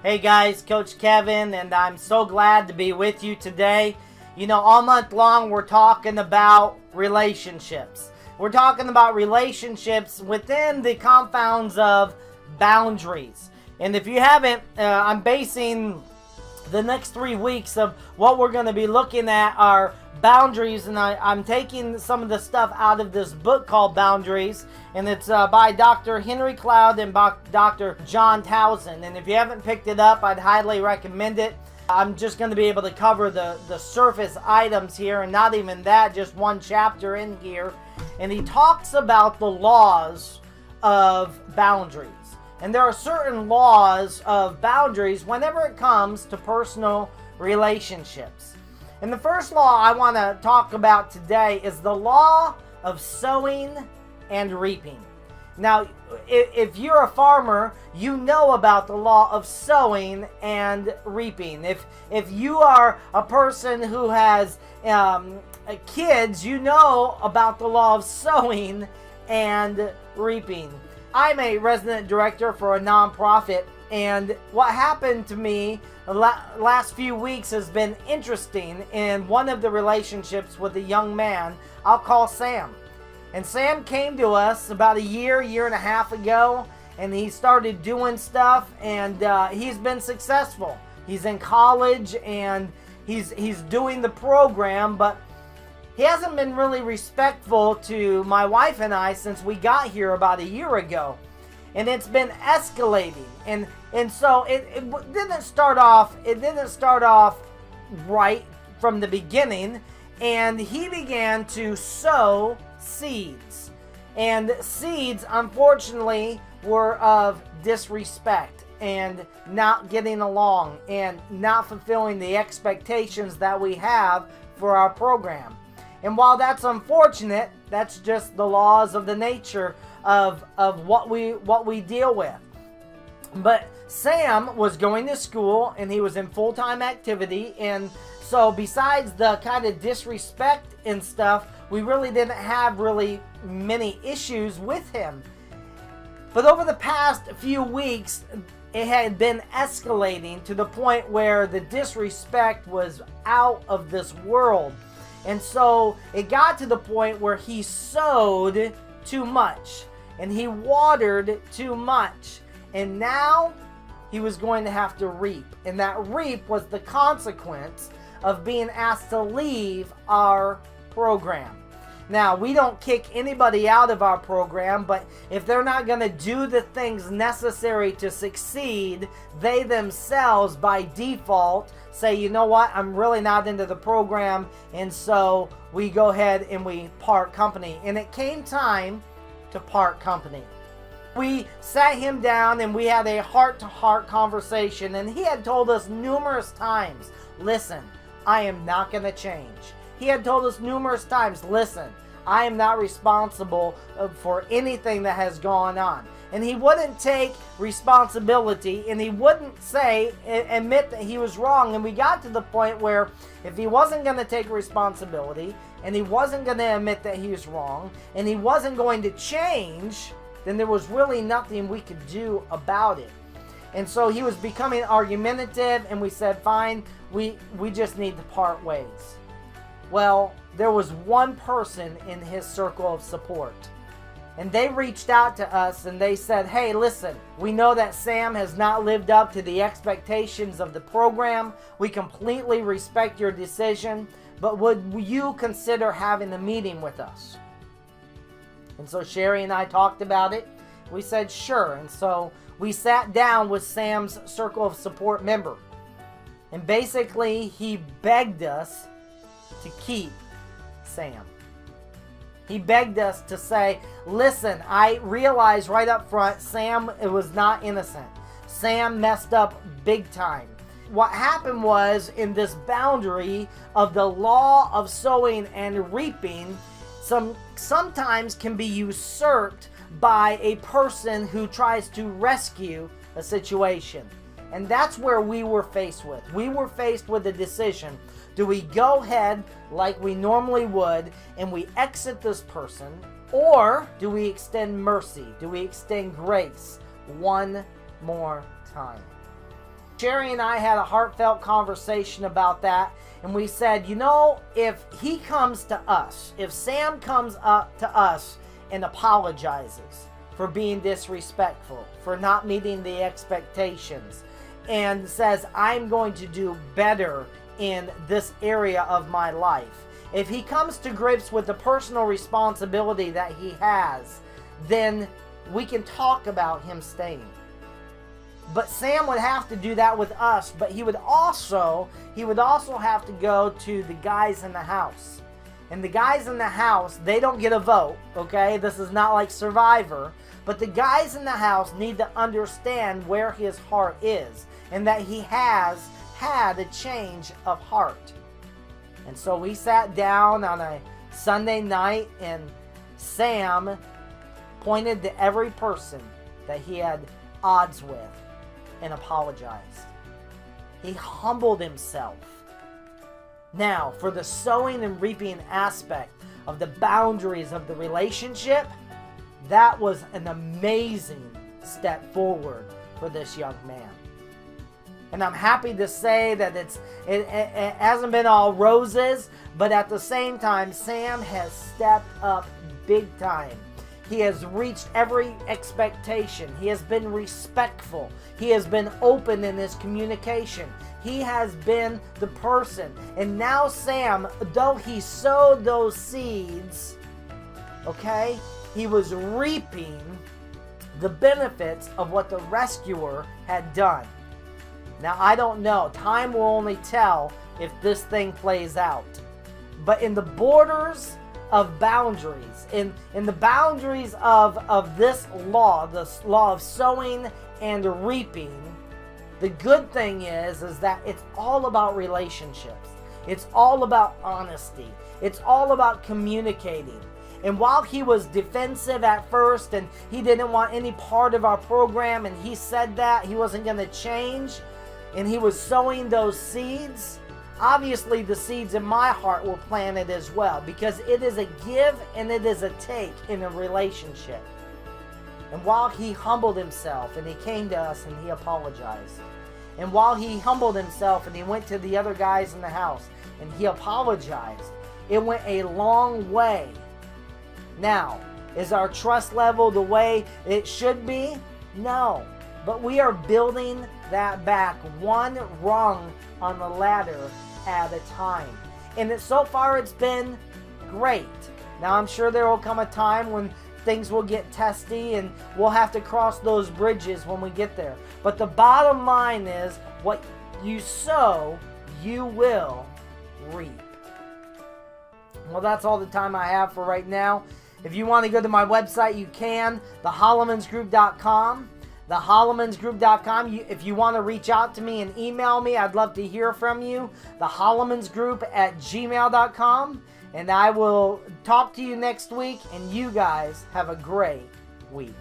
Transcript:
Hey guys, Coach Kevin, and I'm so glad to be with you today. You know, all month long we're talking about relationships. We're talking about relationships within the confounds of boundaries. And if you haven't, I'm basing the next 3 weeks of what we're going to be looking at are boundaries, and I'm taking some of the stuff out of this book called Boundaries, and it's by Dr. Henry Cloud and Dr. John Townsend. And if you haven't picked it up, I'd highly recommend it. I'm just going to be able to cover the surface items here, and not even that, just one chapter in here. And he talks about the laws of boundaries. And there are certain laws of boundaries whenever it comes to personal relationships. And the first law I want to talk about today is the law of sowing and reaping. Now, if you're a farmer, you know about the law of sowing and reaping. If you are a person who has kids, you know about the law of sowing and reaping. I'm a resident director for a nonprofit, and what happened to me the last few weeks has been interesting in one of the relationships with a young man I'll call Sam. And Sam came to us about a year and a half ago, and he started doing stuff, and he's been successful. He's in college, and he's doing the program, but he hasn't been really respectful to my wife and I since we got here about a year ago. And it's been escalating. And so it didn't start off right from the beginning. And he began to sow seeds. And seeds, unfortunately, were of disrespect and not getting along and not fulfilling the expectations that we have for our program. And while that's unfortunate, that's just the laws of the nature of what we deal with. But Sam was going to school, and he was in full-time activity, and so besides the kind of disrespect and stuff, we really didn't have really many issues with him. But over the past few weeks, it had been escalating to the point where the disrespect was out of this world. And so it got to the point where he sowed too much and he watered too much. And now he was going to have to reap. And that reap was the consequence of being asked to leave our program. Now, we don't kick anybody out of our program, but if they're not going to do the things necessary to succeed, they themselves, by default, say, you know what, I'm really not into the program, and so we go ahead and we part company. And it came time to part company. We sat him down and we had a heart-to-heart conversation, and he had told us numerous times, listen, I am not going to change. He had told us numerous times, listen, I am not responsible for anything that has gone on. And he wouldn't take responsibility, and he wouldn't admit that he was wrong. And we got to the point where if he wasn't going to take responsibility, and he wasn't going to admit that he was wrong, and he wasn't going to change, then there was really nothing we could do about it. And so he was becoming argumentative, and we said, fine, we just need to part ways. Well, there was one person in his circle of support. And they reached out to us and they said, hey, listen, we know that Sam has not lived up to the expectations of the program. We completely respect your decision, but would you consider having a meeting with us? And so Sherry and I talked about it. We said, sure. And so we sat down with Sam's circle of support member. And basically, he begged us to keep Sam. He begged us to say, listen, I realize right up front, Sam was not innocent. Sam messed up big time. What happened was, in this boundary of the law of sowing and reaping, sometimes can be usurped by a person who tries to rescue a situation. And that's where we were faced with. We were faced with a decision. Do we go ahead like we normally would and we exit this person, or do we extend mercy? Do we extend grace one more time? Sherry and I had a heartfelt conversation about that, and we said, you know, if he comes to us, if Sam comes up to us and apologizes for being disrespectful, for not meeting the expectations, and says, I'm going to do better in this area of my life, if he comes to grips with the personal responsibility that he has, then we can talk about him staying. But Sam would have to do that with us, but he would also have to go to the guys in the house. And the guys in the house, they don't get a vote, okay? This is not like Survivor. But the guys in the house need to understand where his heart is and that he has had a change of heart. And so we sat down on a Sunday night, and Sam pointed to every person that he had odds with and apologized. He humbled himself. Now, for the sowing and reaping aspect of the boundaries of the relationship, that was an amazing step forward for this young man. And I'm happy to say that it hasn't been all roses, but at the same time, Sam has stepped up big time. He has reached every expectation. He has been respectful. He has been open in his communication. He has been the person. And now Sam, though he sowed those seeds, okay, he was reaping the benefits of what the rescuer had done. Now, I don't know. Time will only tell if this thing plays out. But in the borders of boundaries, in the boundaries of this law of sowing and reaping, the good thing is that it's all about relationships. It's all about honesty. It's all about communicating. And while he was defensive at first and he didn't want any part of our program, and he said that he wasn't going to change, and he was sowing those seeds, obviously the seeds in my heart were planted as well, because it is a give and it is a take in a relationship. And while he humbled himself and he came to us and he apologized, and while he humbled himself and he went to the other guys in the house and he apologized, it went a long way. Now, is our trust level the way it should be? No. But we are building that back one rung on the ladder at a time. And so far it's been great. Now I'm sure there will come a time when things will get testy and we'll have to cross those bridges when we get there. But the bottom line is, what you sow, you will reap. Well, that's all the time I have for right now. If you want to go to my website, you can, thehollemansgroup.com. thehollemansgroup.com. If you want to reach out to me and email me, I'd love to hear from you. thehollemansgroup@gmail.com. And I will talk to you next week, and you guys have a great week.